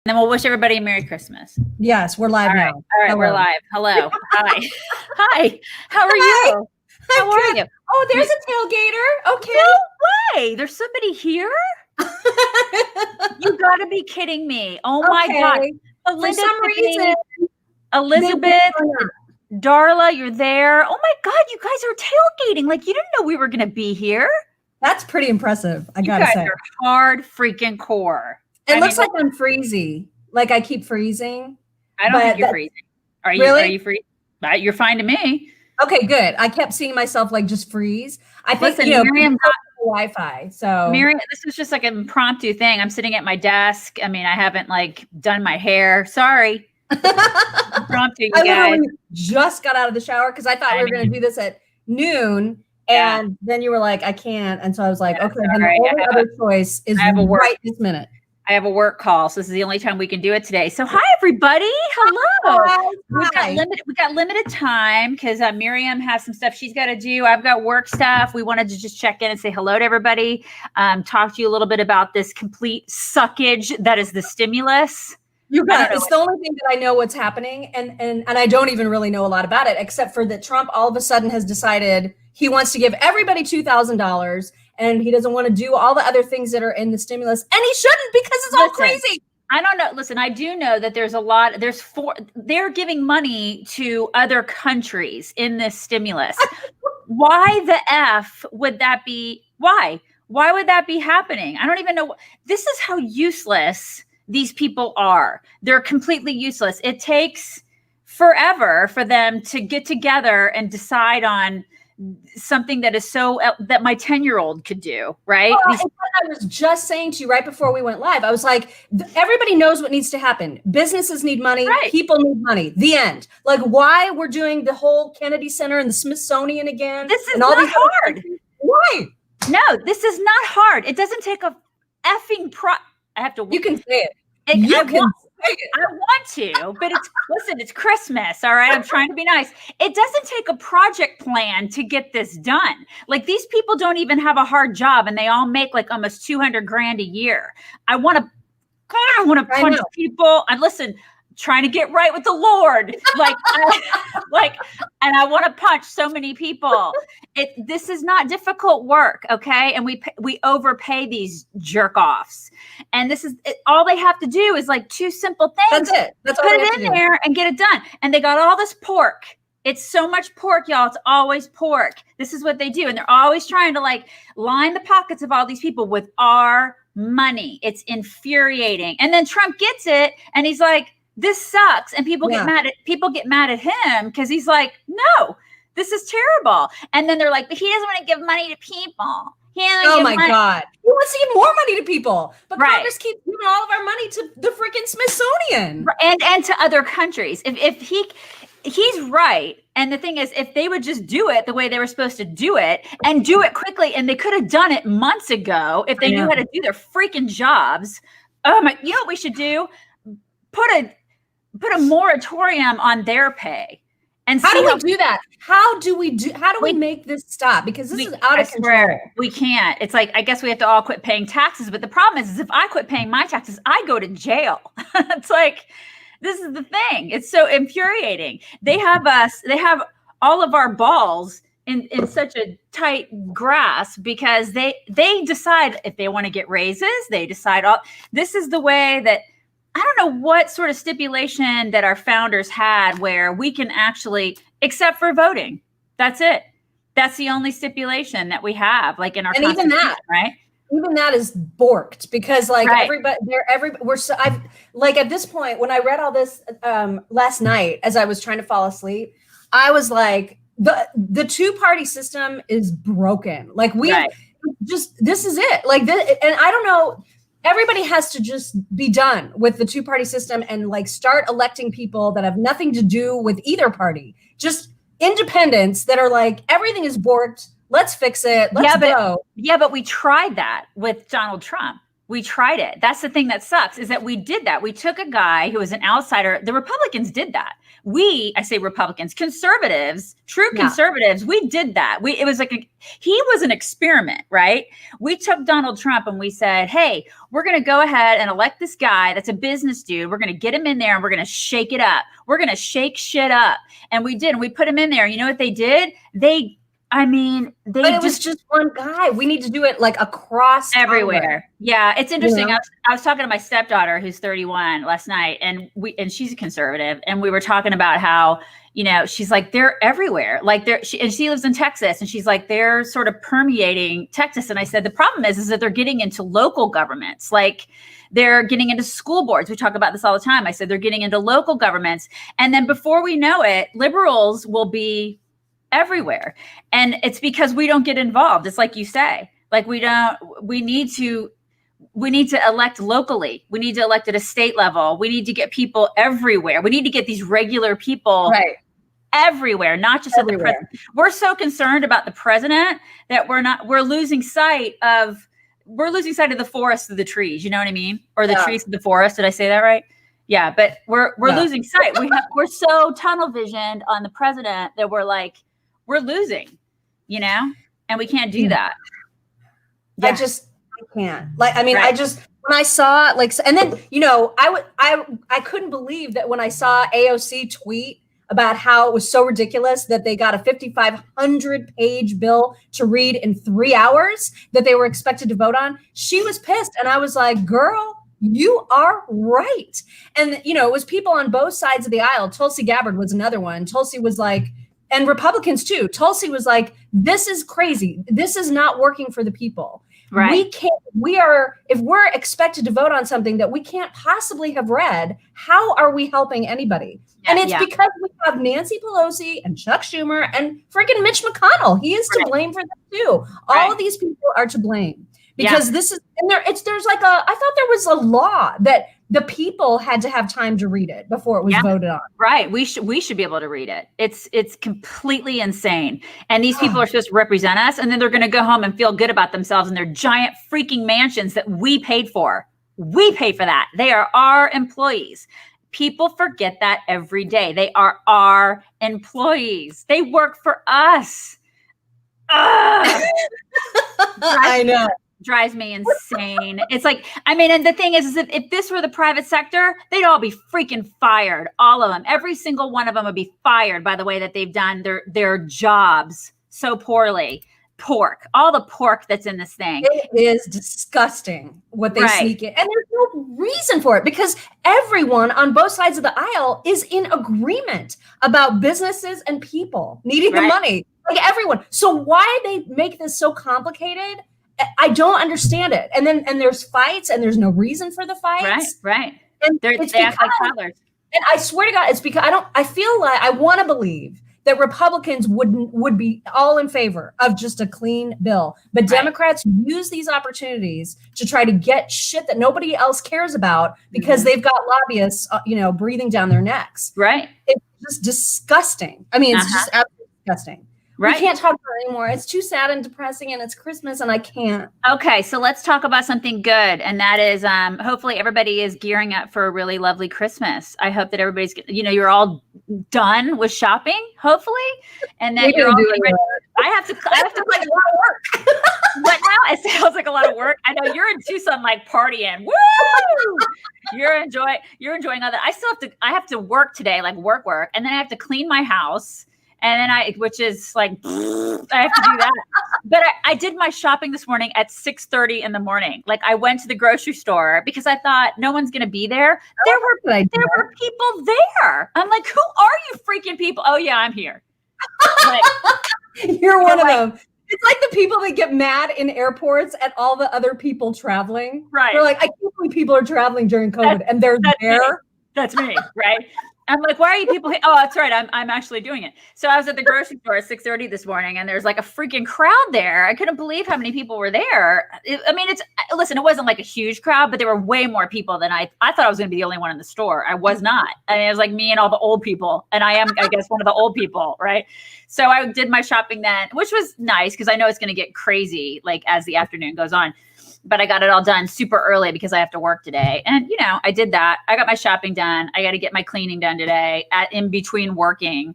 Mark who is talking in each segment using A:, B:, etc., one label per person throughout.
A: Then we'll wish everybody a Merry Christmas.
B: Yes, we're live now.
A: All right, we're live. Hello. Hi. Hi. How are you? How are you?
B: Oh, there's a tailgater. Okay.
A: No way. There's somebody here? You got to be kidding me. Oh my God.
B: For some reason,
A: Elizabeth, Darla, you're there. Oh my God, you guys are tailgating. Like, you didn't know we were going to be here.
B: That's pretty impressive, I gotta say.
A: You guys are hard freaking core.
B: It looks like I'm freezy. Like I keep freezing.
A: I don't think you're freezing. Are you?
B: Really?
A: Are you freezing? You're fine to me.
B: Okay, good. I kept seeing myself like just freeze. I think
A: Miriam got
B: Wi-Fi. So
A: Miriam, this was just like an impromptu thing. I'm sitting at my desk. I mean, I haven't like done my hair. Sorry. Impromptu, you guys.
B: I literally just got out of the shower because I thought we were going to do this at noon. And then you were like, I can't. And so I was like, okay, then the only other choice is right this minute.
A: I have a work call. So this is the only time we can do it today. So hi, everybody. Hello.
B: Hi.
A: We got limited time because Miriam has some stuff she's got to do. I've got work stuff. We wanted to just check in and say hello to everybody. Talk to you a little bit about this complete suckage that is the stimulus.
B: You got it. It's the only thing that I know what's happening. And I don't even really know a lot about it, except for that Trump all of a sudden has decided he wants to give everybody $2,000 and he doesn't want to do all the other things that are in the stimulus. And he shouldn't because it's all crazy.
A: I don't know. Listen, I do know that there's a lot. They're giving money to other countries in this stimulus. Why the F would that be? Why would that be happening? I don't even know. This is how useless these people are. They're completely useless. It takes forever for them to get together and decide on something that is that my 10-year-old could do, right?
B: I was just saying to you right before we went live, I was like, everybody knows what needs to happen. Businesses need money. Right. People need money. The end. Like why we're doing the whole Kennedy Center and the Smithsonian again.
A: This is not hard.
B: Why?
A: No, this is not hard. It doesn't take a effing I have to.
B: You can say it.
A: I want to, but it's Christmas. All right. I'm trying to be nice. It doesn't take a project plan to get this done. Like these people don't even have a hard job and they all make like almost 200 grand a year. I want to punch people. And listen, trying to get right with the Lord. And I want to punch so many people. This is not difficult work. Okay. And we overpay these jerk offs. And this is all they have to do is like two simple things.
B: That's it. That's all
A: put it in there and get it done. And they got all this pork. It's so much pork, y'all. It's always pork. This is what they do. And they're always trying to like line the pockets of all these people with our money. It's infuriating. And then Trump gets it and he's like, this sucks. And people get mad at him because he's like, no, this is terrible. And then they're like, but he doesn't want to give money to people.
B: Oh my God. He wants to give more money to people. But Congress keeps giving all of our money to the freaking Smithsonian.
A: And to other countries. If he's right. And the thing is, if they would just do it the way they were supposed to do it and do it quickly, and they could have done it months ago if they knew how to do their freaking jobs. Oh my, you know what we should do? Put a moratorium on their pay. And
B: how do we do that? How do we make this stop? Because this is out of control.
A: We can't. It's like, I guess we have to all quit paying taxes. But the problem is if I quit paying my taxes, I go to jail. It's like, this is the thing. It's so infuriating. They have all of our balls in such a tight grasp because they decide if they want to get raises. They decide this is the way that, I don't know what sort of stipulation that our founders had where we can actually, except for voting. That's it. That's the only stipulation that we have, like in our Constitution, right?
B: Even that is borked because like I've like at this point, when I read all this last night, as I was trying to fall asleep, I was like, the two-party system is broken. Like this is it. Like this, and I don't know. Everybody has to just be done with the two-party system and like start electing people that have nothing to do with either party. Just independents that are like, everything is borked. Let's fix it. Let's go.
A: Yeah, but we tried that with Donald Trump. We tried it. That's the thing that sucks, is that we did that. We took a guy who was an outsider. The Republicans did that. I say Republicans, conservatives, true conservatives, we did that. It was like he was an experiment, right? We took Donald Trump and we said, hey, we're going to go ahead and elect this guy that's a business dude. We're going to get him in there and we're going to shake it up. We're going to shake shit up. And we did. And we put him in there. You know what they did? But it was just one guy. We need to do it like across everywhere.
B: Congress.
A: Yeah, it's interesting. Yeah. I was talking to my stepdaughter who's 31 last night, and she's a conservative, and we were talking about how, she's like, they're everywhere. Like she lives in Texas, and she's like, they're sort of permeating Texas. And I said, the problem is that they're getting into local governments. Like they're getting into school boards. We talk about this all the time. I said, they're getting into local governments. And then before we know it, liberals will be everywhere. And it's because we don't get involved. It's like you say, like we need to elect locally. We need to elect at a state level. We need to get people everywhere. We need to get these regular people everywhere, not just everywhere. At the president. We're so concerned about the president that we're losing sight of the forest of the trees. You know what I mean? Or the trees of the forest. Did I say that right? Yeah. But we're losing sight. We're so tunnel visioned on the president that we're losing, and we can't do that.
B: Yeah. I can't. When I saw and then, I couldn't believe that when I saw AOC tweet about how it was so ridiculous that they got a 5,500 page bill to read in 3 hours that they were expected to vote on. She was pissed. And I was like, girl, you are right. And, it was people on both sides of the aisle. Tulsi Gabbard was another one. Tulsi was like, and Republicans too. Tulsi was like, this is crazy. This is not working for the people. Right. If we're expected to vote on something that we can't possibly have read, how are we helping anybody? Yeah, and it's because we have Nancy Pelosi and Chuck Schumer and freaking Mitch McConnell. He is to blame for that too. All of these people are to blame because this is, and I thought there was a law that the people had to have time to read it before it was voted on. Right.
A: We should be able to read it. It's completely insane. And these people are supposed to represent us, and then they're going to go home and feel good about themselves in their giant freaking mansions that we paid for. We pay for that. They are our employees. People forget that every day. They are our employees. They work for us.
B: I know.
A: Drives me insane. It's like, and the thing is if this were the private sector, they'd all be freaking fired. All of them. Every single one of them would be fired by the way that they've done their jobs so poorly. Pork, all the pork that's in this thing.
B: It is disgusting what they sneak in. And there's no reason for it because everyone on both sides of the aisle is in agreement about businesses and people needing the money. Like everyone. So why they make this so complicated? I don't understand it. And there's fights and there's no reason for the fights.
A: Right.
B: And
A: they act like toddlers.
B: And I swear to God, it's because I feel like I want to believe that Republicans would be all in favor of just a clean bill. But Democrats use these opportunities to try to get shit that nobody else cares about because they've got lobbyists, breathing down their necks.
A: Right.
B: It's just disgusting. It's just absolutely disgusting. Right. We can't talk about it anymore. It's too sad and depressing, and it's Christmas, and I can't.
A: Okay, so let's talk about something good, and that is hopefully everybody is gearing up for a really lovely Christmas. I hope that everybody's, you're all done with shopping, hopefully, and that you're all getting ready. I have to like a lot of work. What now? It sounds like a lot of work. I know you're in Tucson, like partying. Woo! You're enjoying all that. I have to work today, like work, and then I have to clean my house. And then which is like, I have to do that. But I did my shopping this morning at 6:30 in the morning. Like I went to the grocery store because I thought no one's going to be there. There were people there. I'm like, who are you freaking people? Oh yeah, I'm here. Like,
B: you're one of them. It's like the people that get mad in airports at all the other people traveling.
A: Right.
B: They're like, I can't believe people are traveling during COVID and they're there.
A: Me. That's me, right? I'm like, why are you people here? Oh, that's right. I'm actually doing it. So I was at the grocery store at 6:30 this morning, and there's like a freaking crowd there. I couldn't believe how many people were there. Listen, it wasn't like a huge crowd, but there were way more people than I thought I was going to be the only one in the store. I was not. It was like me and all the old people, and I am, I guess, one of the old people, right? So I did my shopping then, which was nice because I know it's going to get crazy like as the afternoon goes on. but I got it all done super early because I have to work today. And, you know, I did that. I got my shopping done. I got to get my cleaning done today in between working.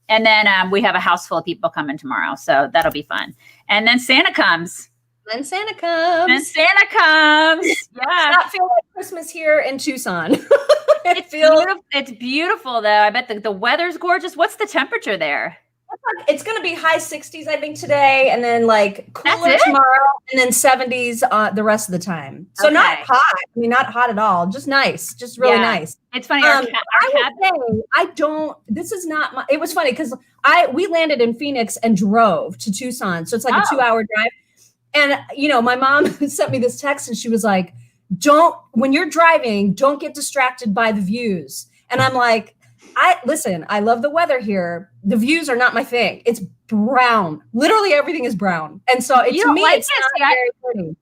A: And then we have a house full of people coming tomorrow. So that'll be fun. And then Santa comes.
B: And Santa comes.
A: Yeah.
B: Not feel like Christmas here in Tucson.
A: It's beautiful, though. I bet the weather's gorgeous. What's the temperature there?
B: It's going to be high 60s, I think, today, and then like cooler tomorrow, and then 70s the rest of the time. So not hot. I mean, not hot at all. Just nice. Just really nice.
A: It's funny.
B: This is not my. It was funny because we landed in Phoenix and drove to Tucson, so it's like a 2-hour drive. And you know, my mom sent me this text, and she was like, when you're driving, don't get distracted by the views. And I'm like, I love the weather here. The views are not my thing. It's brown. Literally everything is brown. And so it's not very pretty.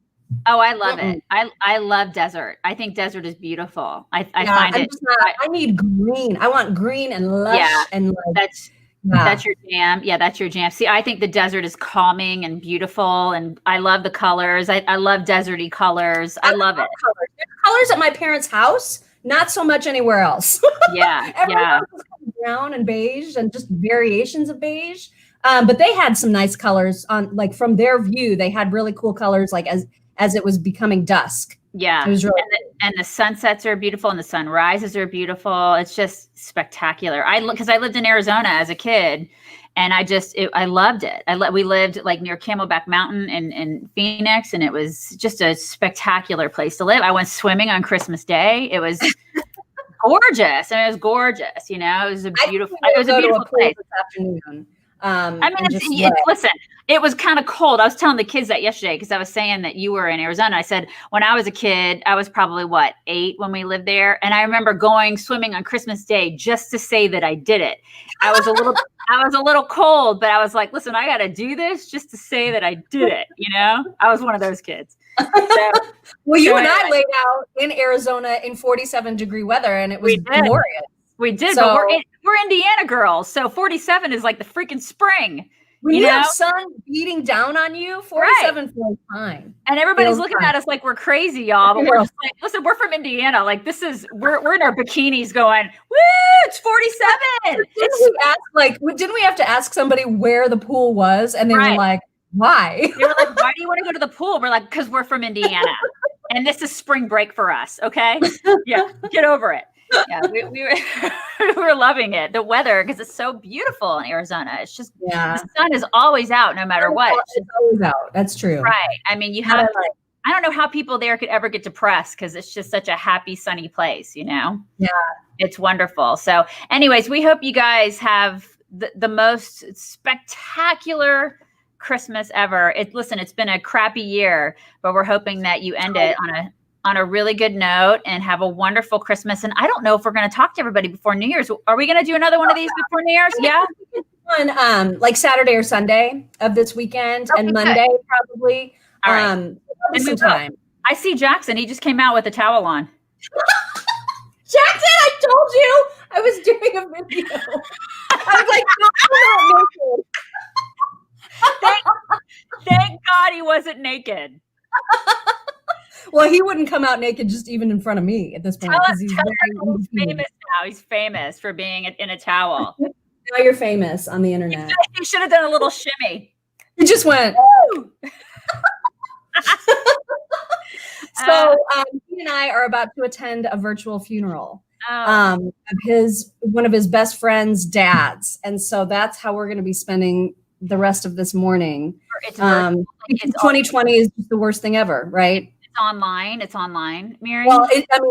A: Oh, I love it. I love desert. I think desert is beautiful. I find it.
B: I need green. I want green and lush and like,
A: that's your jam. Yeah, that's your jam. See, I think the desert is calming and beautiful, and I love the colors. I love deserty colors. I love it.
B: Colors at my parents' house, not so much anywhere else.
A: Yeah,
B: Everyone was kind of brown and beige and just variations of beige. But they had some nice colors on, like from their view, they had really cool colors, like as it was becoming dusk.
A: Yeah.
B: It was really
A: and the sunsets are beautiful and the sunrises are beautiful. It's just spectacular. Because I lived in Arizona as a kid, and I loved it. We lived like near Camelback Mountain in Phoenix, and it was just a spectacular place to live. I went swimming on Christmas Day. It was gorgeous. And it was gorgeous. You know, it was a beautiful place.
B: This afternoon.
A: Listen, it was kind of cold. I was telling the kids that yesterday because I was saying that you were in Arizona. I said, when I was a kid, I was probably 8 when we lived there. And I remember going swimming on Christmas Day just to say that I did it. I was a little cold, but I was like, listen, I got to do this just to say that I did it. You know, I was one of those kids.
B: Well, you and I laid out in Arizona in 47-degree weather, and it was glorious.
A: We did, but we're Indiana girls, so 47 is like the freaking spring.
B: When you have sun beating down on you, 47 feels fine.
A: And everybody's looking at us like we're crazy, y'all. But we're just like, listen, we're from Indiana. Like we're in our bikinis going, woo, it's 47.
B: Didn't we have to ask somebody where the pool was? And they were like, why?
A: They were like, why do you want to go to the pool? We're like, because we're from Indiana. And this is spring break for us. Okay. Yeah. Get over it. Yeah, we were loving it. The weather, because it's so beautiful in Arizona. It's just the sun is always out, no matter what.
B: It's always out. That's true.
A: Right. I mean, I don't know how people there could ever get depressed because it's just such a happy, sunny place. You know.
B: Yeah,
A: it's wonderful. So, anyways, we hope you guys have the most spectacular Christmas ever. It's been a crappy year, but we're hoping that you end it on a really good note and have a wonderful Christmas. And I don't know if we're going to talk to everybody before New Year's. Are we going to do another one of these before New Year's? Yeah.
B: On like Saturday or Sunday of this weekend, and Monday probably.
A: All right.
B: Some time.
A: I see Jackson. He just came out with a towel on.
B: Jackson, I told you I was doing a video. I was like,
A: Thank God he wasn't naked.
B: Well, he wouldn't come out naked just even in front of me at this point.
A: He's famous now. He's famous for being in a towel.
B: Now you're famous on the internet.
A: He should have done a little shimmy.
B: He just went. So he and I are about to attend a virtual funeral of one of his best friend's dads, and so that's how we're going to be spending the rest of this morning. 2020 is just the worst thing ever, right?
A: It's online, Mary.
B: Well,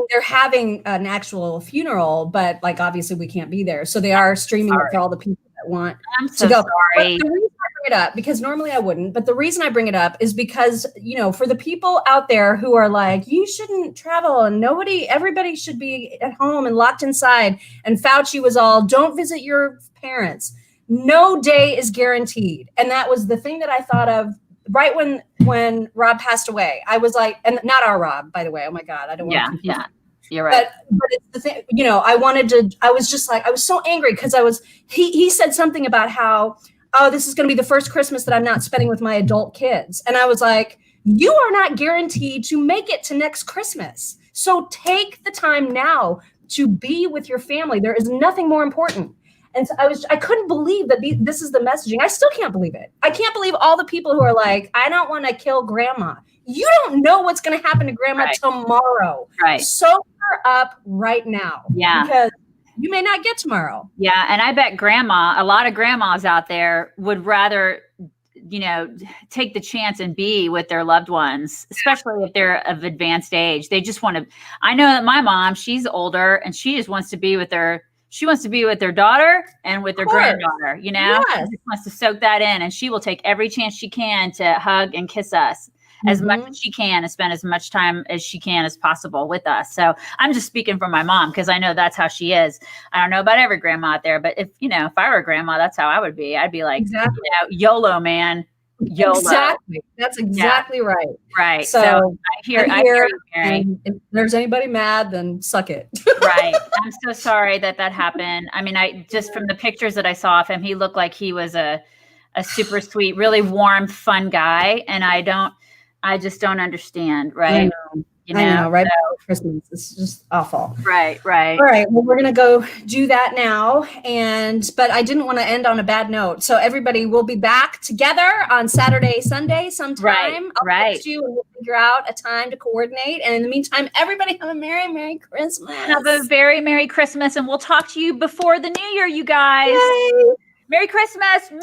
B: they're having an actual funeral, but like obviously we can't be there, so they are streaming it for all the people that want to go.
A: Sorry.
B: But the reason I bring it up, because normally I wouldn't, but the reason I bring it up is because, you know, for the people out there who are like, you shouldn't travel and everybody should be at home and locked inside, and Fauci was all, don't visit your parents. No day is guaranteed, and that was the thing that I thought of. Right when Rob passed away, I was like, and not our Rob, by the way. Oh my God, I don't want to confuse him.
A: You're right.
B: But it's the thing, you know, I was just like, I was so angry because he said something about how, oh, this is going to be the first Christmas that I'm not spending with my adult kids. And I was like, you are not guaranteed to make it to next Christmas. So take the time now to be with your family. There is nothing more important. And so I couldn't believe that this is the messaging. I still can't believe it. I can't believe all the people who are like, I don't want to kill grandma. You don't know what's going to happen to grandma tomorrow.
A: Right.
B: Soak her up right now.
A: Yeah.
B: Because you may not get tomorrow.
A: Yeah. And I bet a lot of grandmas out there would rather, take the chance and be with their loved ones, especially if they're of advanced age. They just want to, I know that my mom, she's older and she just wants to be with their daughter and with their granddaughter,
B: Yes.
A: She just wants to soak that in, and she will take every chance she can to hug and kiss us as much as she can and spend as much time as she can as possible with us. So I'm just speaking for my mom because I know that's how she is. I don't know about every grandma out there, but if I were a grandma, that's how I would be. I'd be like, YOLO, man. YOLO.
B: Exactly. That's exactly right.
A: Right.
B: So
A: I hear you, Mary.
B: If there's anybody mad, then suck it.
A: Right. I'm so sorry that happened. I mean, I just from the pictures that I saw of him, he looked like he was a super sweet, really warm, fun guy. And I just don't understand. Right.
B: I know, right? Before Christmas. It's just awful.
A: Right.
B: All right. Well, we're going to go do that now. But I didn't want to end on a bad note. So everybody will be back together on Saturday, Sunday sometime. I'll text you and we'll figure out a time to coordinate. And in the meantime, everybody have a Merry, Merry Christmas.
A: Have a very Merry Christmas. And we'll talk to you before the New Year, you guys.
B: Yay.
A: Merry Christmas. Mwah!